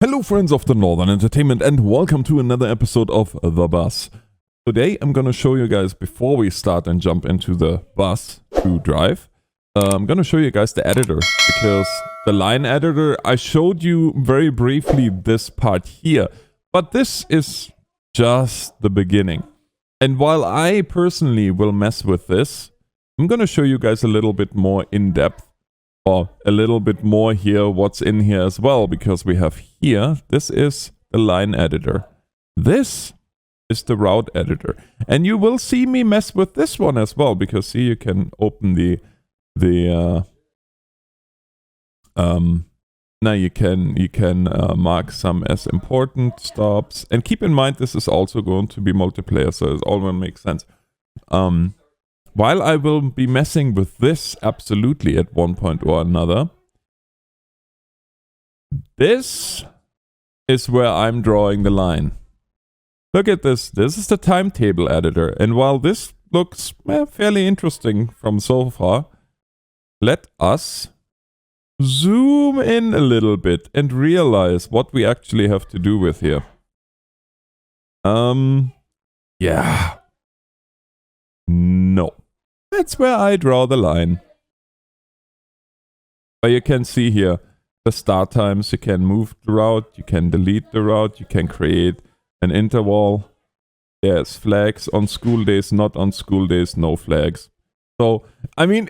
Hello friends of the Northern Entertainment and welcome to another episode of The Bus. Today I'm gonna show you guys, before we start and jump into the bus to drive, I'm gonna show you guys the editor, because the line editor, I showed you very briefly this part here, but this is just the beginning. And while I personally will mess with this, I'm gonna show you guys a little bit more in depth, or a little bit more here, what's in here as well, because we have here, this is the line editor. This is the route editor. And you will see me mess with this one as well, because see, you can open now you can mark some as important stops. And keep in mind, this is also going to be multiplayer, so it all will make sense. While I will be messing with this absolutely at one point or another, this is where I'm drawing the line. Look at this. This is the timetable editor. And while this looks fairly interesting from so far, let us zoom in a little bit and realize what we actually have to do with here. Yeah. No. That's where I draw the line. But you can see here the start times. You can move the route, you can delete the route, you can create an interval. There's flags on school days, not on school days, no flags. So, I mean,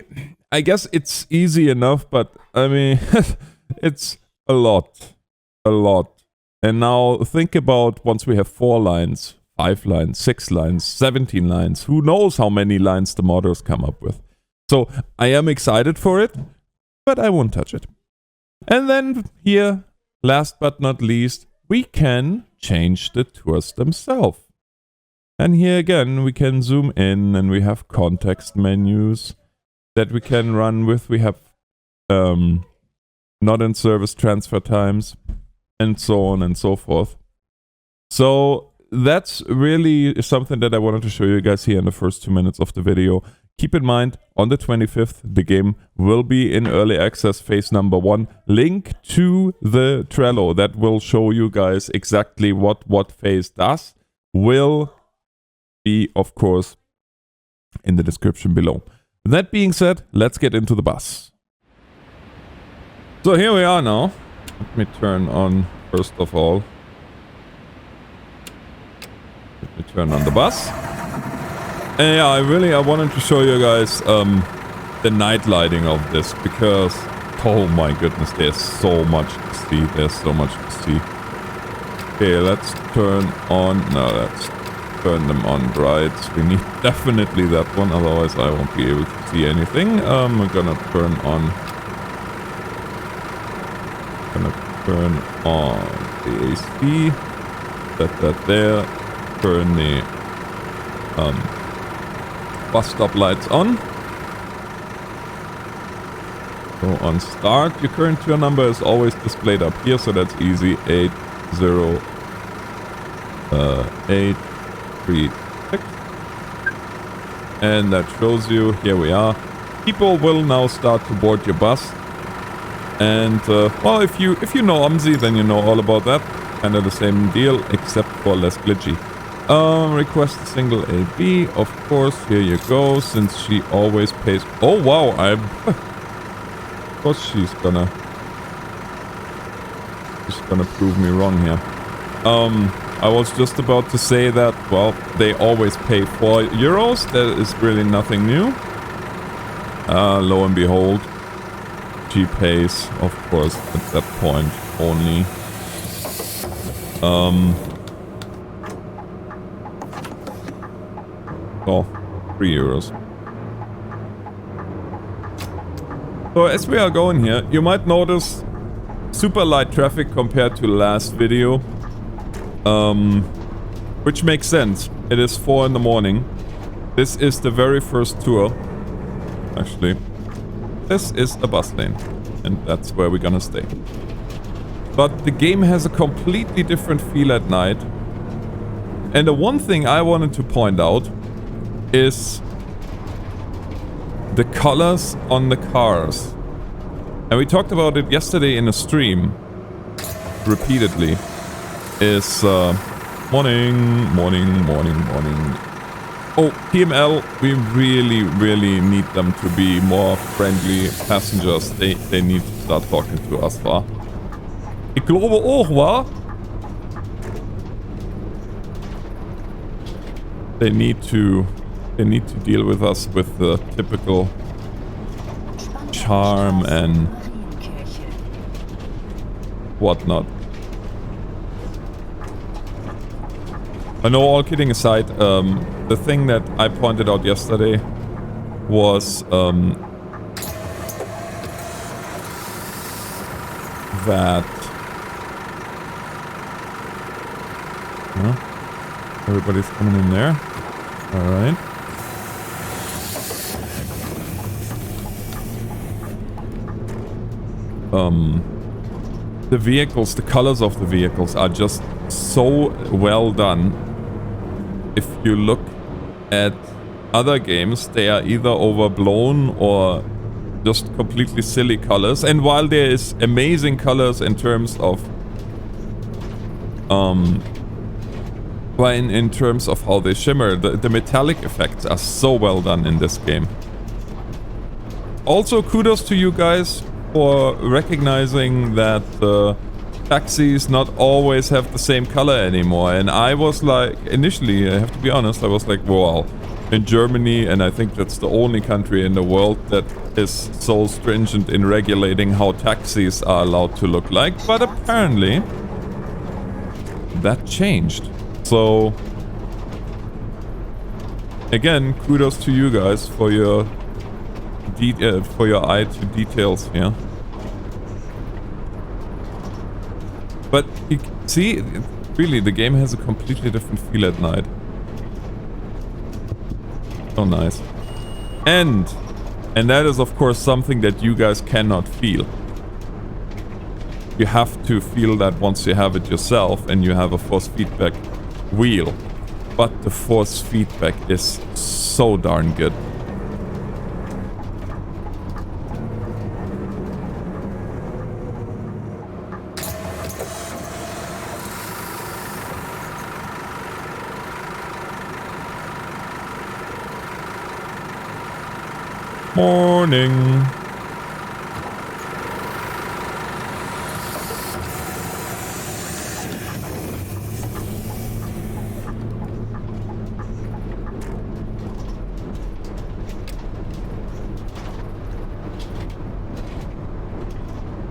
I guess it's easy enough, but I mean, it's a lot. A lot. And now think about once we have 4 lines. 5 lines, 6 lines, 17 lines. Who knows how many lines the modders come up with. So I am excited for it, but I won't touch it. And then here, last but not least, we can change the tours themselves. And here again, we can zoom in and we have context menus that we can run with. We have not in service transfer times and so on and so forth. So that's really something that I wanted to show you guys here in the first 2 minutes of the video. Keep in mind, on the 25th, the game will be in early access phase number 1. Link to the Trello that will show you guys exactly what phase does will be, of course, in the description below. That being said, let's get into the bus. So here we are now. Let me turn on, first of all, let me turn on the bus. And yeah, I wanted to show you guys the night lighting of this, because oh my goodness, there's so much to see. There's so much to see. Okay, let's turn them on bright. We need definitely that one, otherwise I won't be able to see anything. We're gonna turn on the AC. Set that there. Turn the bus stop lights on. Go on start. Your current tour number is always displayed up here, so that's easy. 80836. And that shows you, here we are. People will now start to board your bus. And well, if you know OMSI, then you know all about that. Kind of the same deal, except for less glitchy. Request a single AB, of course. Here you go. Since she always pays. Oh wow, of course she's gonna prove me wrong here. I was just about to say that, well, they always pay 4 euros. That is really nothing new. Lo and behold, she pays, of course, at that point only. Oh, 3 euros. So as we are going here, you might notice super light traffic compared to last video. Which makes sense. It is 4 in the morning. This is the very first tour. Actually, this is a bus lane. And that's where we're gonna stay. But the game has a completely different feel at night. And the one thing I wanted to point out is the colors on the cars. And we talked about it yesterday in a stream. repeatedly is morning. Oh, PML, we really need them to be more friendly passengers. They need to start talking to us, wa? Ich glaube auch, wa? They need to deal with us with the typical charm and whatnot. I know, all kidding aside, the thing that I pointed out yesterday was that everybody's coming in there. All right. The vehicles, the colors of the vehicles are just so well done. If you look at other games, they are either overblown or just completely silly colors. And while there is amazing colors in terms of in terms of how they shimmer, the metallic effects are so well done in this game. Also, kudos to you guys for recognizing that taxis not always have the same color anymore. And I was like, initially, I have to be honest, I was like, well, in Germany, and I think that's the only country in the world that is so stringent in regulating how taxis are allowed to look like. But apparently, that changed. So, again, kudos to you guys for your eye to details here. But you see, really, the game has a completely different feel at night. So nice. And that is, of course, something that you guys cannot feel. You have to feel that once you have it yourself and you have a force feedback wheel. But the force feedback is so darn good. Morning.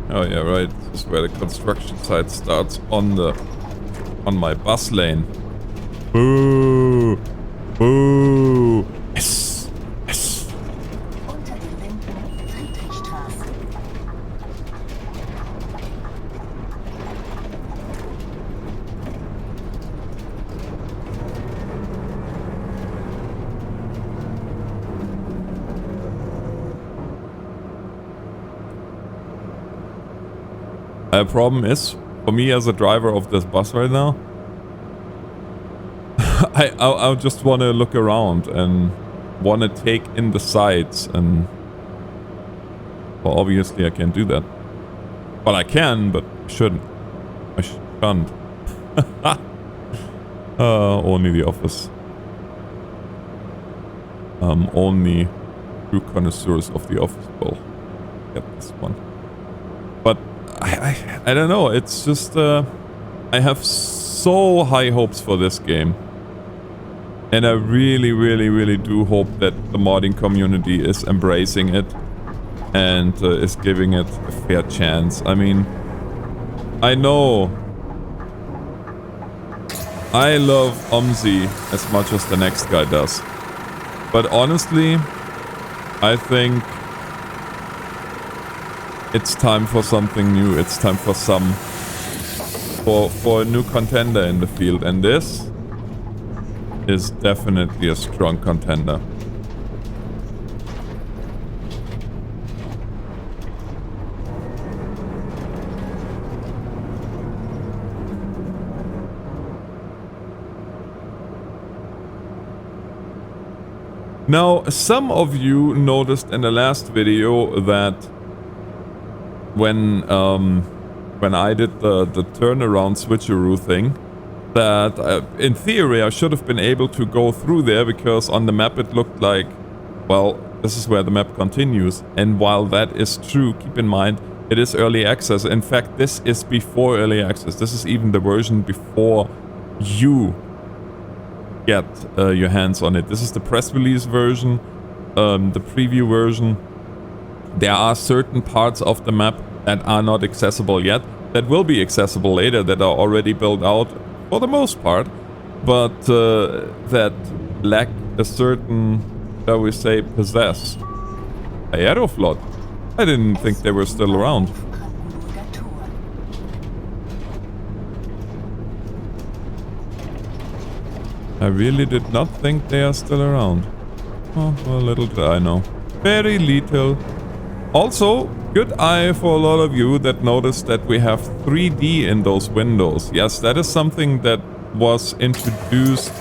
Oh yeah, right. This is where the construction site starts on my bus lane. Boo! Boo! Yes! Yes! The problem is, for me as a driver of this bus right now, I just want to look around and want to take in the sights, and well, obviously I can't do that. Well, I can, but I shouldn't. I shan't. Only the office. Only true connoisseurs of the office will get this one. But I don't know, it's just, I have so high hopes for this game. And I really do hope that the modding community is embracing it and is giving it a fair chance. I mean, I know I love Omzi as much as the next guy does. But honestly, I think it's time for something new. It's time for for a new contender in the field, and this is definitely a strong contender. Now, some of you noticed in the last video that when when I did the turnaround switcheroo thing, that in theory I should have been able to go through there, because on the map it looked like, well, this is where the map continues. And while that is true, keep in mind, it is early access. In fact, this is before early access. This is even the version before you get your hands on it. This is the press release version, the preview version. There are certain parts of the map that are not accessible yet, that will be accessible later, that are already built out for the most part, but that lack a certain, shall we say, possess. Aeroflot. I didn't think they were still around. I really did not think they are still around. Oh, a little did I know. Very little. Also, good eye for a lot of you that noticed that we have 3D in those windows. Yes, that is something that was introduced.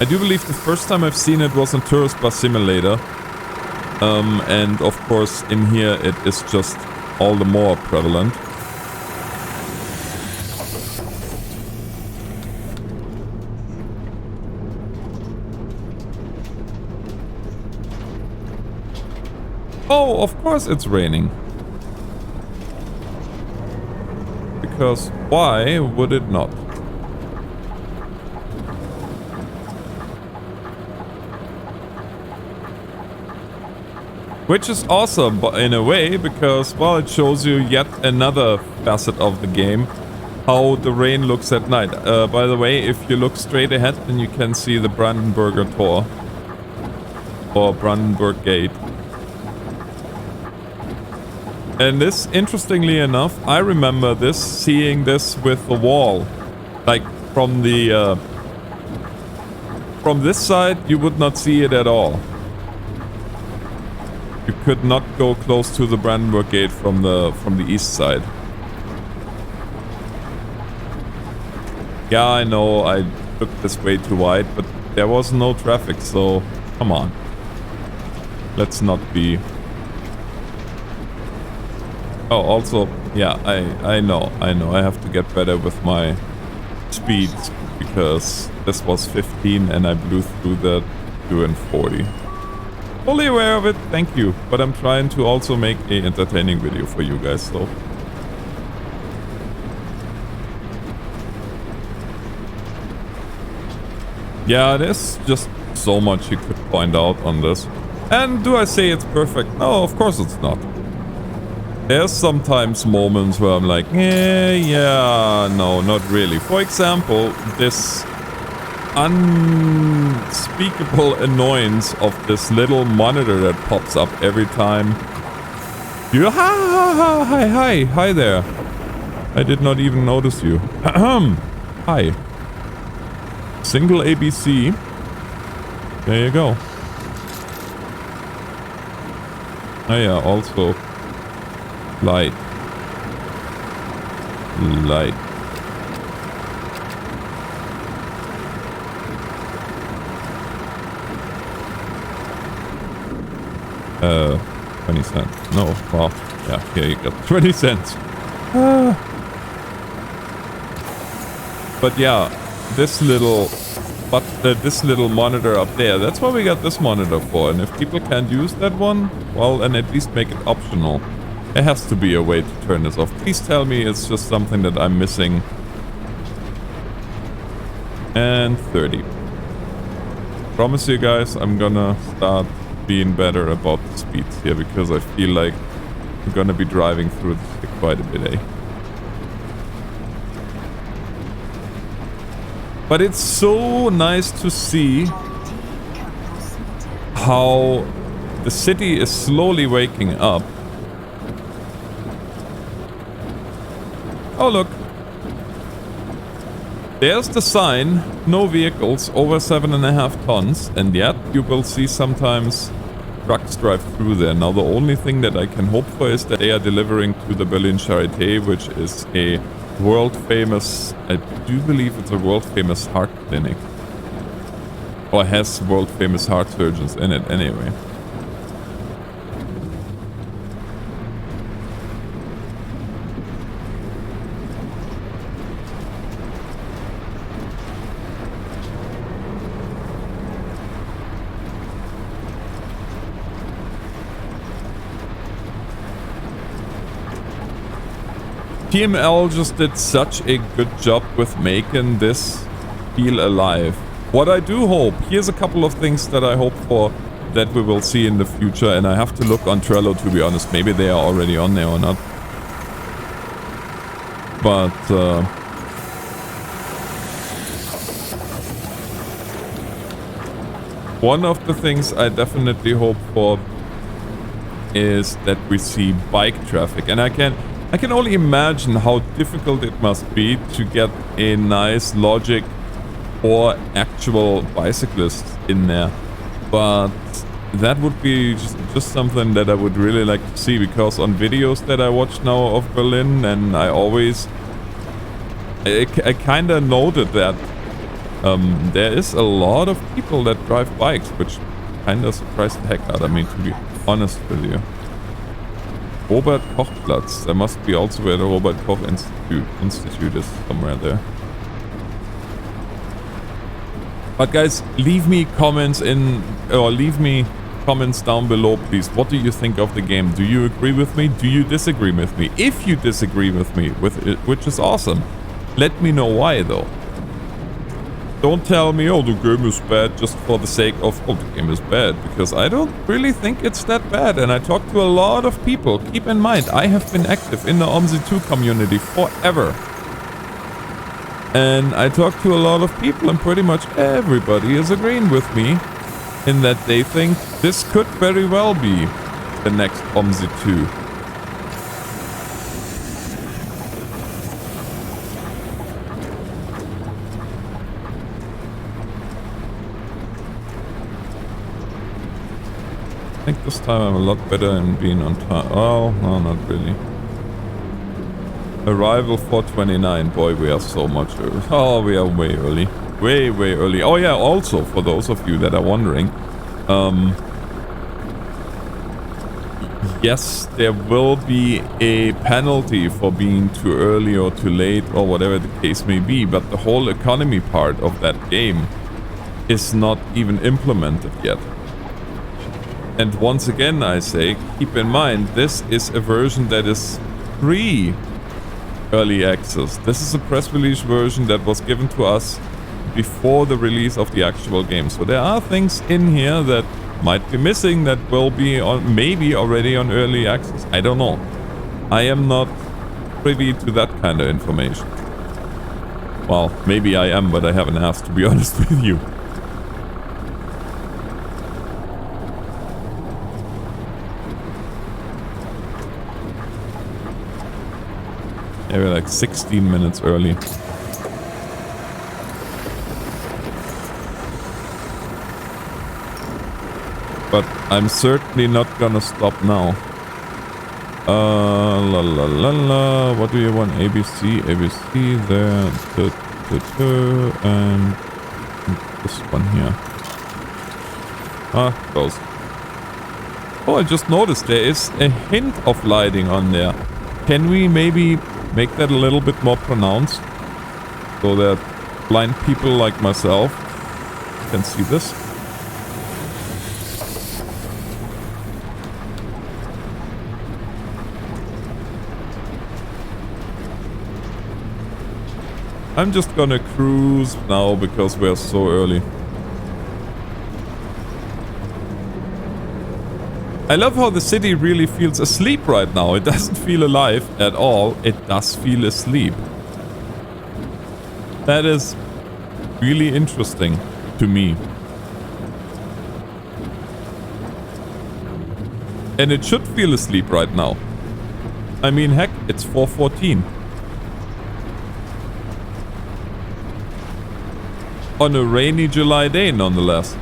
I do believe the first time I've seen it was in Tourist Bus Simulator. And of course in here it is just all the more prevalent. Oh, of course it's raining. Because why would it not? Which is awesome, but in a way, because, well, it shows you yet another facet of the game, how the rain looks at night. By the way, if you look straight ahead, then you can see the Brandenburger Tor. Or Brandenburg Gate. And this, interestingly enough, I remember this, seeing this with the wall. Like, from the, from this side, you would not see it at all. You could not go close to the Brandenburg Gate from the east side. Yeah, I know I took this way too wide, but there was no traffic, so come on. Let's not be... Oh, also, yeah, I know. I have to get better with my speeds, because this was 15 and I blew through that doing 40. Fully aware of it, thank you. But I'm trying to also make a entertaining video for you guys, so. Yeah, there's just so much you could point out on this. And do I say it's perfect? No, of course it's not. There's sometimes moments where I'm like, yeah, no, not really. For example, this unspeakable annoyance of this little monitor that pops up every time. You, hi there. I did not even notice you. Hi. Single ABC. There you go. Oh yeah, also light. Light. 20 cents. No, well, yeah, here you got 20 cents. But yeah, this little monitor up there, that's what we got this monitor for. And if people can't use that one, well, then at least make it optional. There has to be a way to turn this off. Please tell me it's just something that I'm missing. And 30. Promise you guys, I'm gonna start being better about the speeds here, because I feel like I'm gonna be driving through this quite a bit, eh? But it's so nice to see how the city is slowly waking up. Oh look, there's the sign, no vehicles over 7.5 tons, and yet you will see sometimes trucks drive through there. Now the only thing that I can hope for is that they are delivering to the Berlin Charité, which is a world famous, I do believe it's a world famous heart clinic. Or has world famous heart surgeons in it anyway. TML just did such a good job with making this feel alive. What I do hope, here's a couple of things that I hope for that we will see in the future, and I have to look on Trello to be honest. Maybe they are already on there or not. But one of the things I definitely hope for is that we see bike traffic, and I can only imagine how difficult it must be to get a nice logic for actual bicyclists in there. But that would be just something that I would really like to see, because on videos that I watch now of Berlin, and I kind of noted that there is a lot of people that drive bikes, which kind of surprised the heck out of me, to be honest with you. Robert Koch Platz. There must be also where the Robert Koch Institute is somewhere there. But guys, leave me comments down below, please. What do you think of the game? Do you agree with me? Do you disagree with me? If you disagree with me, which is awesome, let me know why though. Don't tell me, oh, the game is bad just for the sake of, oh, the game is bad, because I don't really think it's that bad, and I talk to a lot of people. Keep in mind, I have been active in the OMSI2 community forever. And I talk to a lot of people, and pretty much everybody is agreeing with me in that they think this could very well be the next OMSI2. I think this time I'm a lot better in being on time. Oh, no, not really. Arrival 4:29. Boy, we are so much early. Oh, we are way early. Way, way early. Oh yeah, also, for those of you that are wondering, yes, there will be a penalty for being too early or too late or whatever the case may be, but the whole economy part of that game is not even implemented yet. And once again, I say, keep in mind, this is a version that is pre-early access. This is a press release version that was given to us before the release of the actual game. So there are things in here that might be missing that will be on, maybe already on early access. I don't know. I am not privy to that kind of information. Well, maybe I am, but I haven't asked, to be honest with you. Yeah, we're like 16 minutes early. But I'm certainly not gonna stop now. La la la la. What do you want? ABC, ABC there, and this one here. Ah, close. Oh, I just noticed there is a hint of lighting on there. Can we maybe make that a little bit more pronounced so that blind people like myself can see this? I'm just gonna cruise now because we're so early. I love how the city really feels asleep right now. It doesn't feel alive at all. It does feel asleep. That is really interesting to me. And it should feel asleep right now. I mean, heck, it's 4:14. On a rainy July day, nonetheless.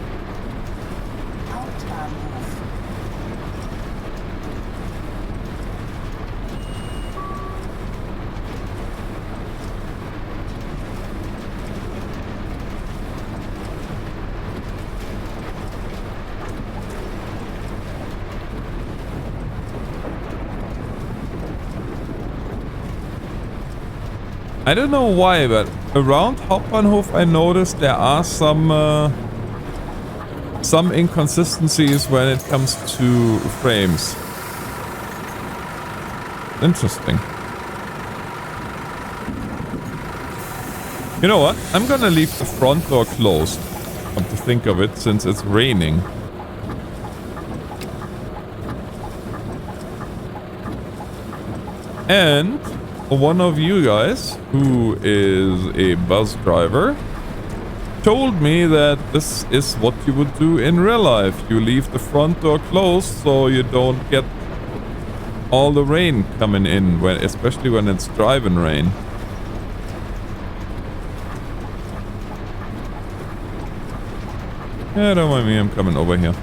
I don't know why, but around Hauptbahnhof I noticed there are some inconsistencies when it comes to frames. Interesting. You know what? I'm gonna leave the front door closed. Come to think of it, since it's raining. And one of you guys, who is a bus driver, told me that this is what you would do in real life. You leave the front door closed so you don't get all the rain coming in, especially when it's driving rain. Yeah, don't mind me, I'm coming over here.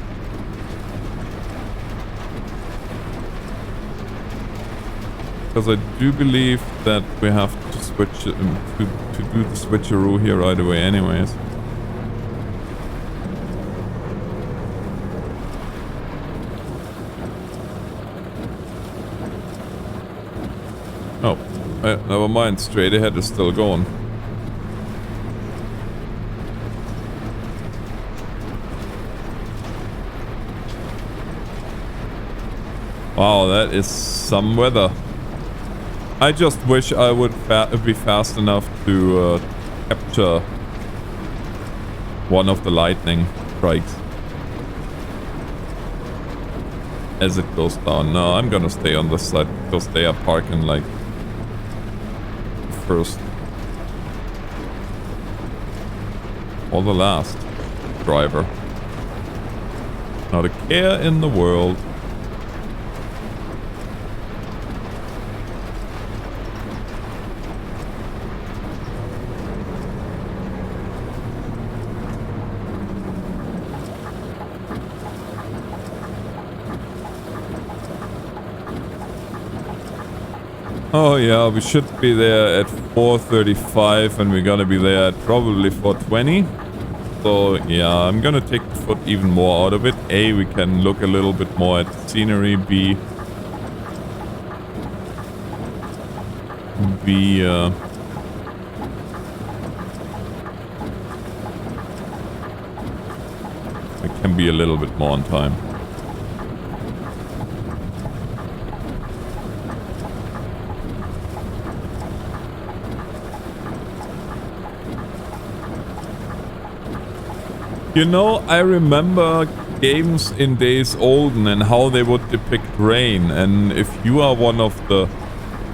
Because I do believe that we have to switch to do the switcheroo here right away anyways. Oh, never mind, straight ahead is still going. Wow, that is some weather. I just wish I would be fast enough to capture one of the lightning strikes as it goes down. No, I'm gonna stay on this side because they are parking like first or the last driver. Not a care in the world. Oh yeah, we should be there at 4:35 and we're gonna be there at probably 4:20. So yeah, I'm gonna take the foot even more out of it. A, we can look a little bit more at the scenery. B, I can be a little bit more on time. You know, I remember games in days olden and how they would depict rain. And if you are one of the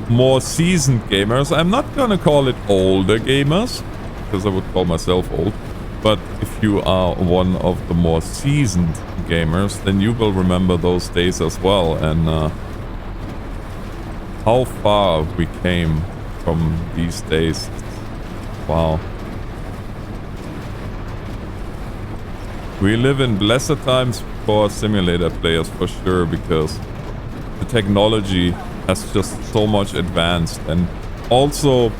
more seasoned gamers, I'm not gonna call it older gamers, because I would call myself old. But if you are one of the more seasoned gamers, then you will remember those days as well. And how far we came from these days. Wow. We live in blessed times for simulator players for sure, because the technology has just so much advanced. And also,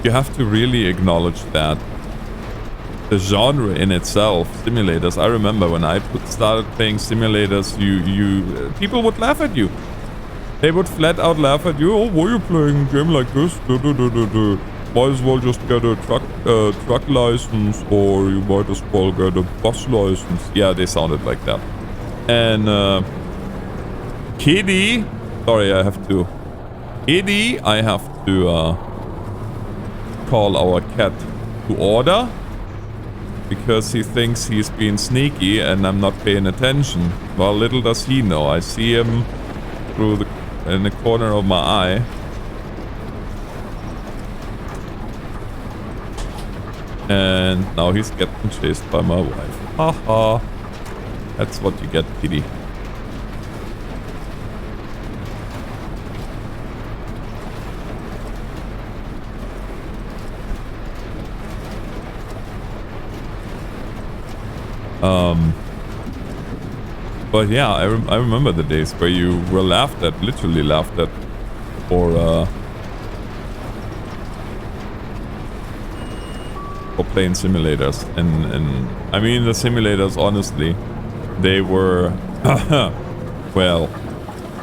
you have to really acknowledge that the genre in itself, simulators, I remember when I started playing simulators, people would laugh at you. They would flat out laugh at you. Oh, why are you playing a game like this? Might as well just get a truck license, or you might as well get a bus license. Yeah, they sounded like that. And Kitty, sorry, I have to call our cat to order, because he thinks he's being sneaky and I'm not paying attention. Well, little does he know, I see him in the corner of my eye. And now he's getting chased by my wife. Haha. That's what you get, Kitty. But yeah, I remember the days where you were laughed at, literally laughed at, for playing simulators. And I mean, the simulators, honestly, they were well,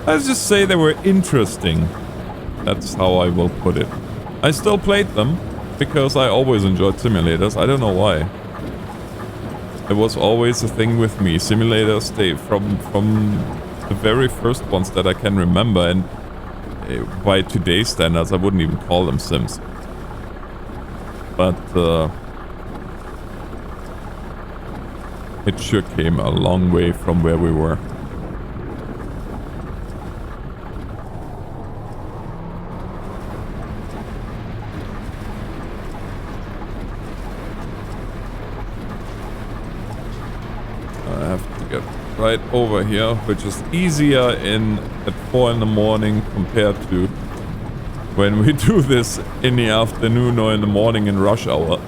let's just say they were interesting. That's how I will put it. I still played them because I always enjoyed simulators. I don't know why. It was always a thing with me. Simulators, they from the very first ones that I can remember, and by today's standards I wouldn't even call them sims. But it sure came a long way from where we were. I have to get right over here, which is easier at 4 in the morning compared to when we do this in the afternoon or in the morning in rush hour.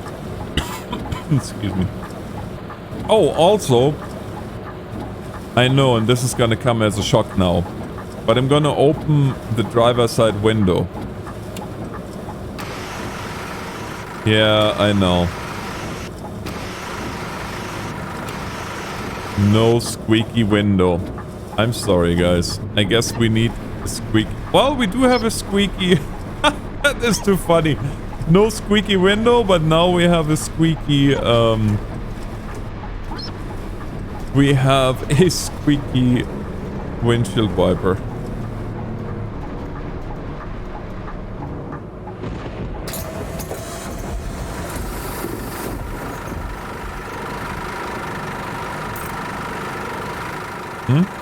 Excuse me. Oh, also, I know, and this is gonna come as a shock now, but I'm gonna open the driver's side window. Yeah, I know. No squeaky window. I'm sorry, guys. I guess we need a squeak. Well, we do have a squeaky. That is too funny. No squeaky window, but now we have a squeaky, we have a squeaky windshield wiper.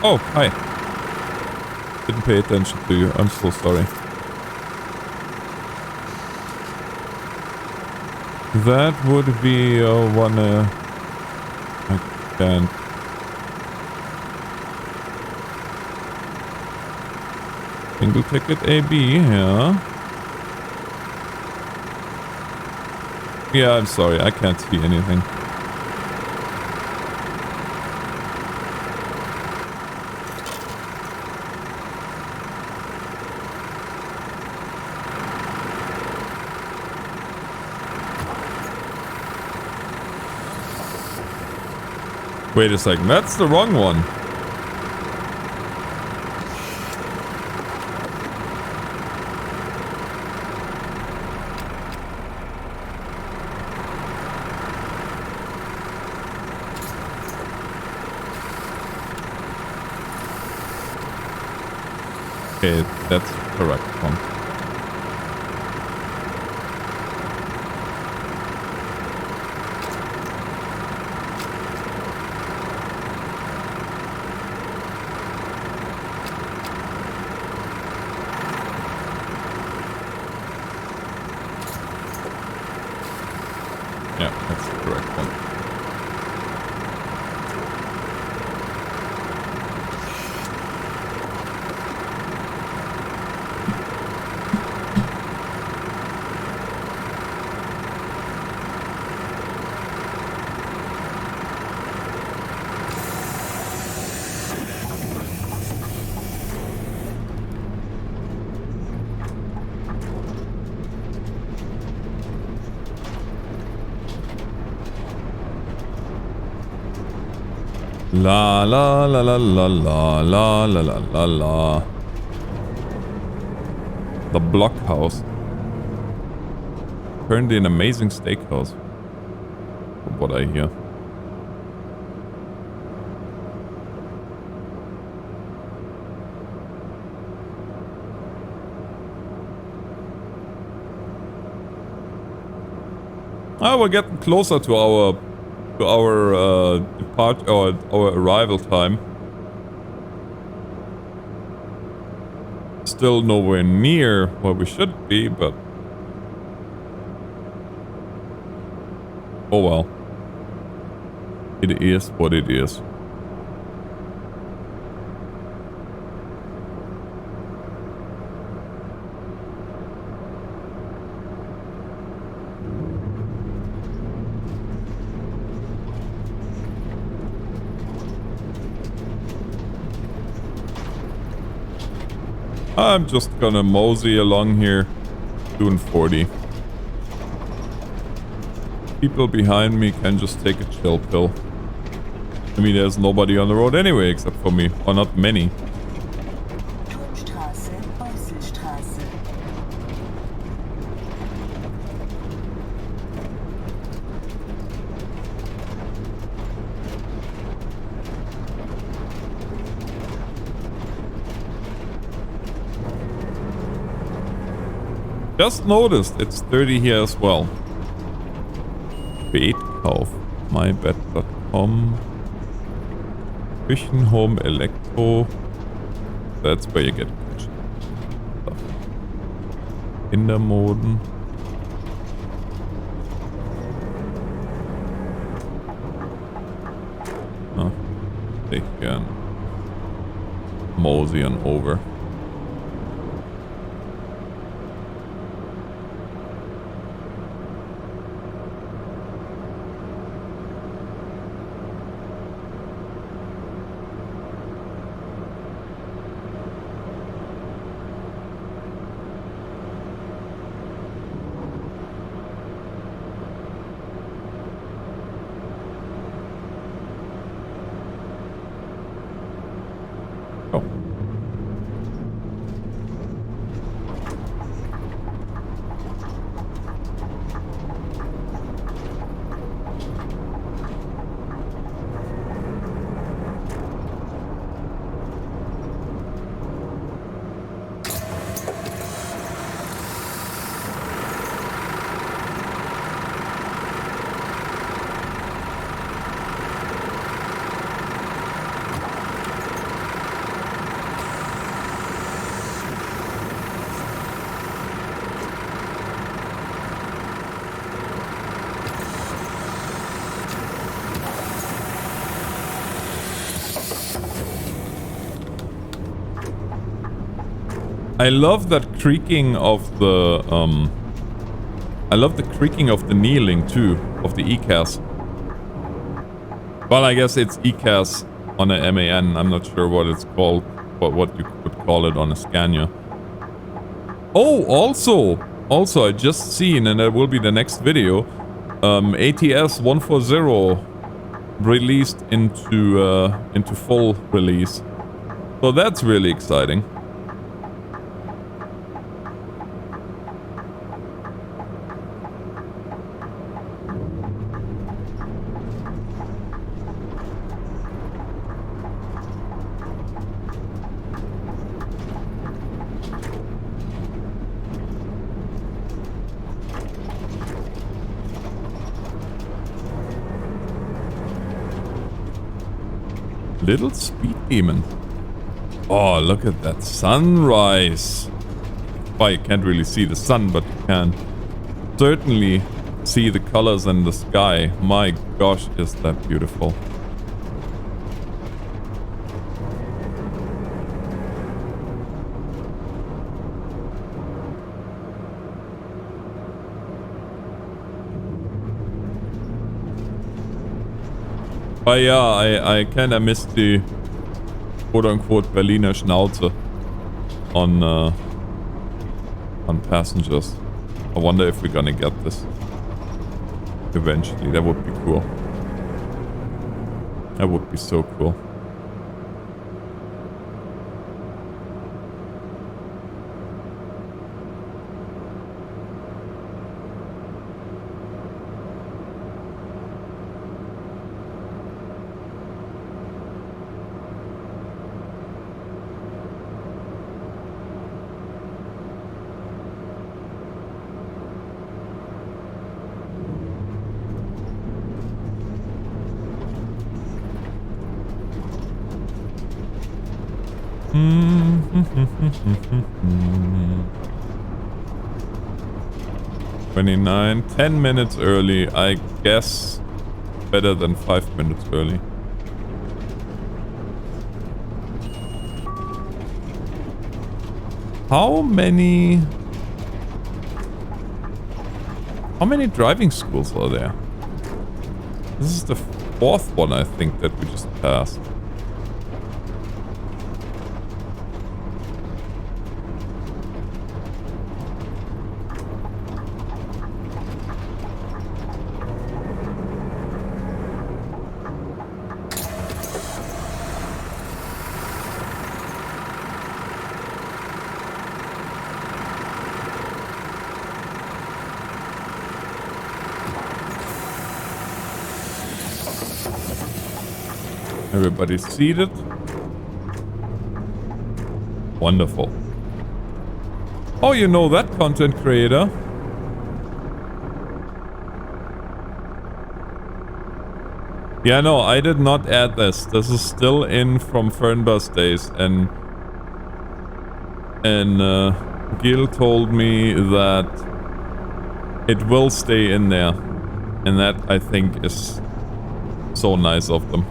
Oh, hi. Didn't pay attention to you. I'm so sorry. That would be one. I can't. Single ticket AB, yeah. Yeah, I'm sorry. I can't see anything. Wait a second, that's the wrong one. Okay, that's the correct one. Yeah, that's the correct one. La la la la la la la la la la la. The Blockhouse. Apparently an amazing steakhouse. From what I hear. Oh, we're getting closer to our depart or our arrival time. Still nowhere near where we should be, but oh well. It is what it is. I'm just gonna mosey along here, doing 40. People behind me can just take a chill pill. I mean, there's nobody on the road anyway except for me, or not many. Just noticed it's 30 here as well. Beetkauf. mybed.com. Küchen, Home, Elektro. That's where you get kitchen stuff. Kindermoden. Ah, ich gern. Mosey on over. I love that creaking of the, I love the creaking of the kneeling too, of the ECAS. Well, I guess it's ECAS on a MAN. I'm not sure what it's called, but what you could call it on a Scania. Oh, also, I just seen, and that will be the next video, ATS 140 released into full release. So that's really exciting. Little speed demon. Oh, look at that sunrise. Well, you can't really see the sun, but you can certainly see the colors in the sky. My gosh, is that beautiful. But yeah, I kinda missed the quote-unquote Berliner Schnauze on passengers. I wonder if we're gonna get this eventually. That would be cool. That would be so cool. $29, 10 minutes early, I guess better than 5 minutes early. How many driving schools are there? This is the 4th one, I think, that we just passed. Everybody's seated. Wonderful. Oh, you know that content creator? Yeah, no, I did not add this. This is still in from Fernbus days, and Gil told me that it will stay in there, and that I think is so nice of them.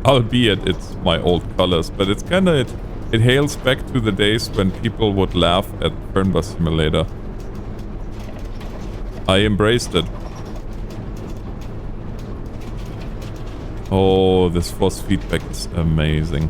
Albeit it's my old colors, but it's kind of it hails back to the days when people would laugh at Fernbus Simulator. I embraced it. Oh, this force feedback is amazing.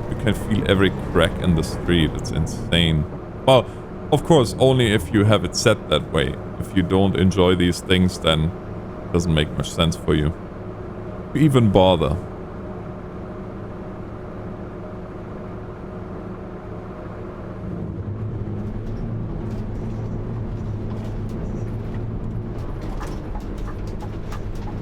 You can feel every crack in the street. It's insane. Well, of course, only if you have it set that way. If you don't enjoy these things, then it doesn't make much sense for you to even bother.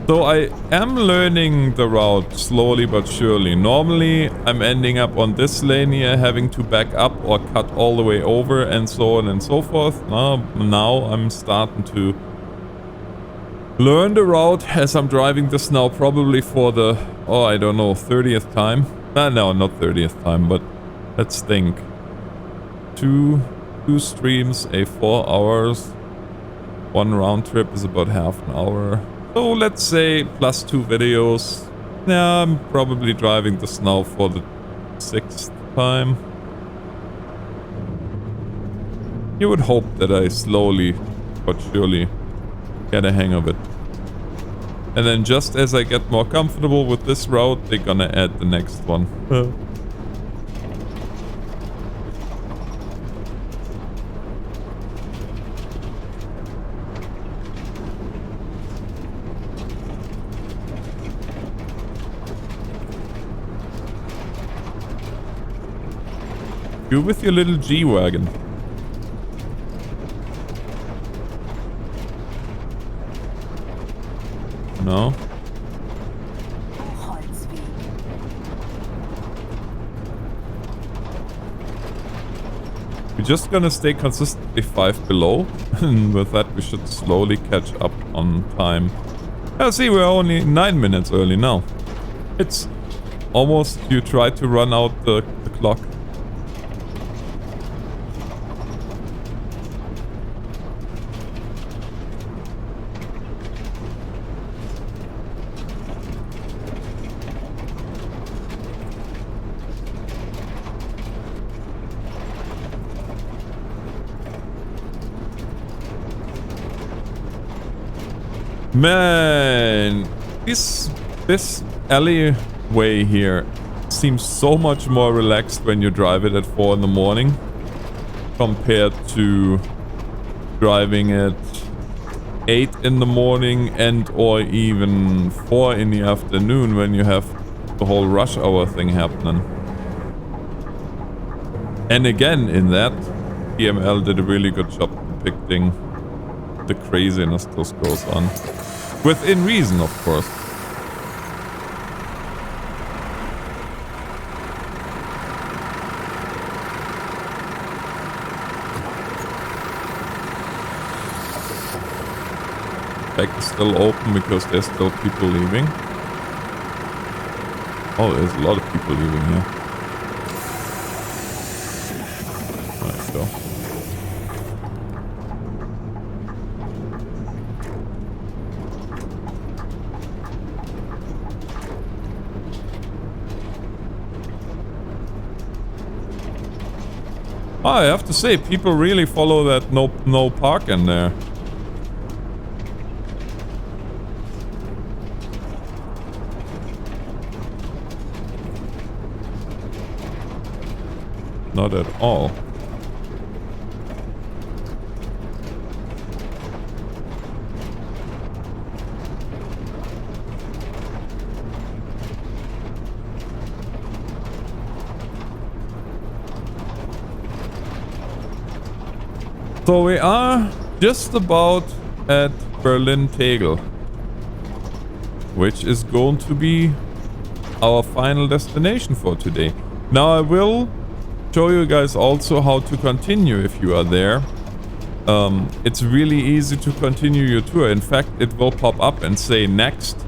So I am learning the route slowly but surely. Normally I'm ending up on this lane here, having to back up or cut all the way over and so on and so forth. Now I'm starting to learn the route as I'm driving this now, probably for the, oh, I don't know, 30th time. No, not 30th time, but let's think. Two streams, 4 hours. One round trip is about half an hour. So let's say plus 2 videos. Yeah, I'm probably driving this now for the 6th time. You would hope that I slowly but surely get a hang of it. And then just as I get more comfortable with this route, they're gonna add the next one. You with your little G-Wagon. No? We're just gonna stay consistently 5 below. And with that we should slowly catch up on time. Yeah, see, we're only 9 minutes early now. It's almost you try to run out the clock. Man, this alleyway here seems so much more relaxed when you drive it at 4 in the morning compared to driving at 8 in the morning and or even 4 in the afternoon when you have the whole rush hour thing happening. And again, in that, EML did a really good job depicting the craziness that goes on. Within reason, of course. Back is still open because there's still people leaving. Oh, there's a lot of people leaving here. There you go. I have to say, people really follow that no park in there. Not at all. So we are just about at Berlin Tegel, which is going to be our final destination for today. Now I will show you guys also how to continue if you are there. it's really easy to continue your tour. In fact, it will pop up and say next.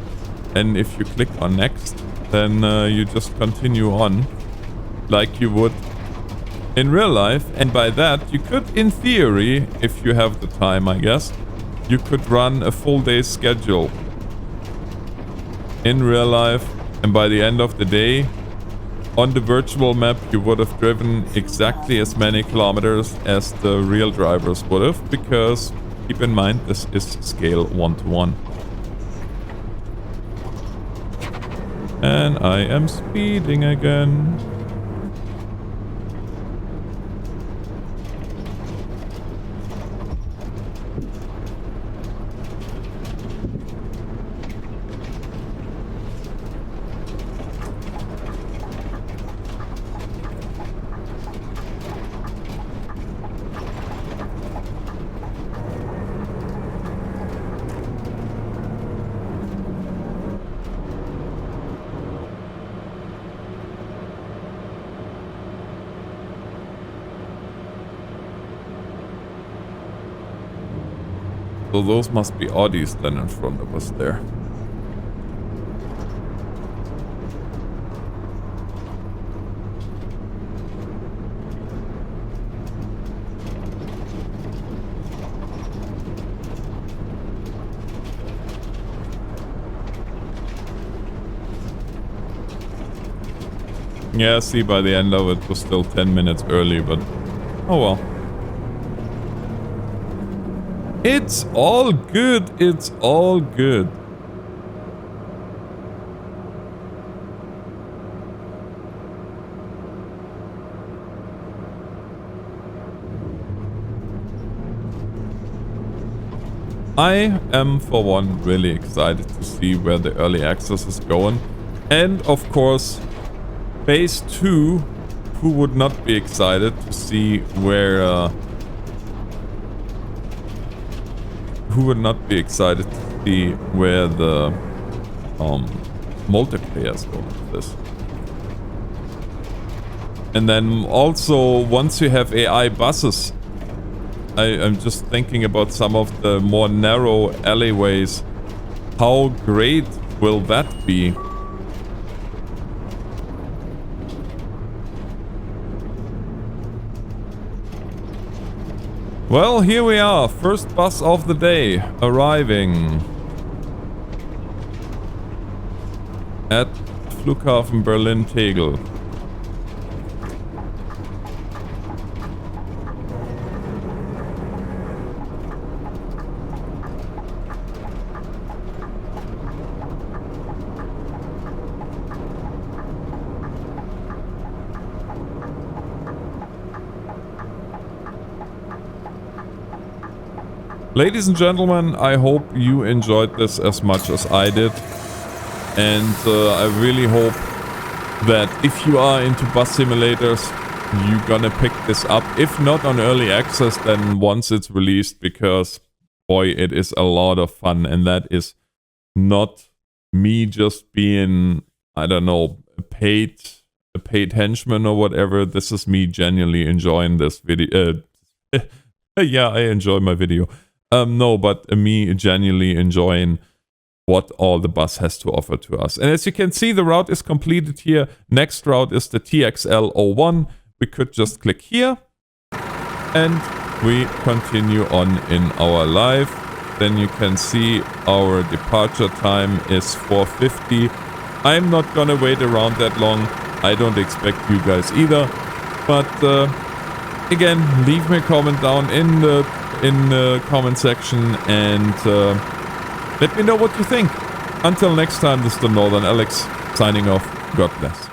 And if you click on next, then you just continue on like you would in real life. And by that, you could, in theory, if you have the time, I guess, you could run a full day schedule in real life. And by the end of the day, on the virtual map, you would have driven exactly as many kilometers as the real drivers would have, because keep in mind, this is scale 1:1. And I am speeding again. So those must be Audis then in front of us there. Yeah, see, by the end of it was still 10 minutes early, but oh well. It's all good. It's all good. I am, for one, really excited to see where the early access is going. And, of course, phase 2, who would not be excited to see where... who would not be excited to see where the multiplayer is going with this. And then also, once you have AI buses, I'm just thinking about some of the more narrow alleyways. How great will that be? Well, here we are. First bus of the day arriving at Flughafen Berlin Tegel. Ladies and gentlemen, I hope you enjoyed this as much as I did. And I really hope that if you are into bus simulators, you're gonna pick this up. If not on early access, then once it's released, because boy, it is a lot of fun. And that is not me just being, I don't know, a paid henchman or whatever. This is me genuinely enjoying this video. Yeah, I enjoy my video. No, but me genuinely enjoying what all the bus has to offer to us. And as you can see, the route is completed here. Next route is the TXL01. We could just click here and we continue on in our life. Then you can see our departure time is 4:50. I'm not gonna wait around that long. I don't expect you guys either. But again, leave me a comment down in the comment section and let me know what you think. Until next time, this is the Northern Alex signing off. God bless.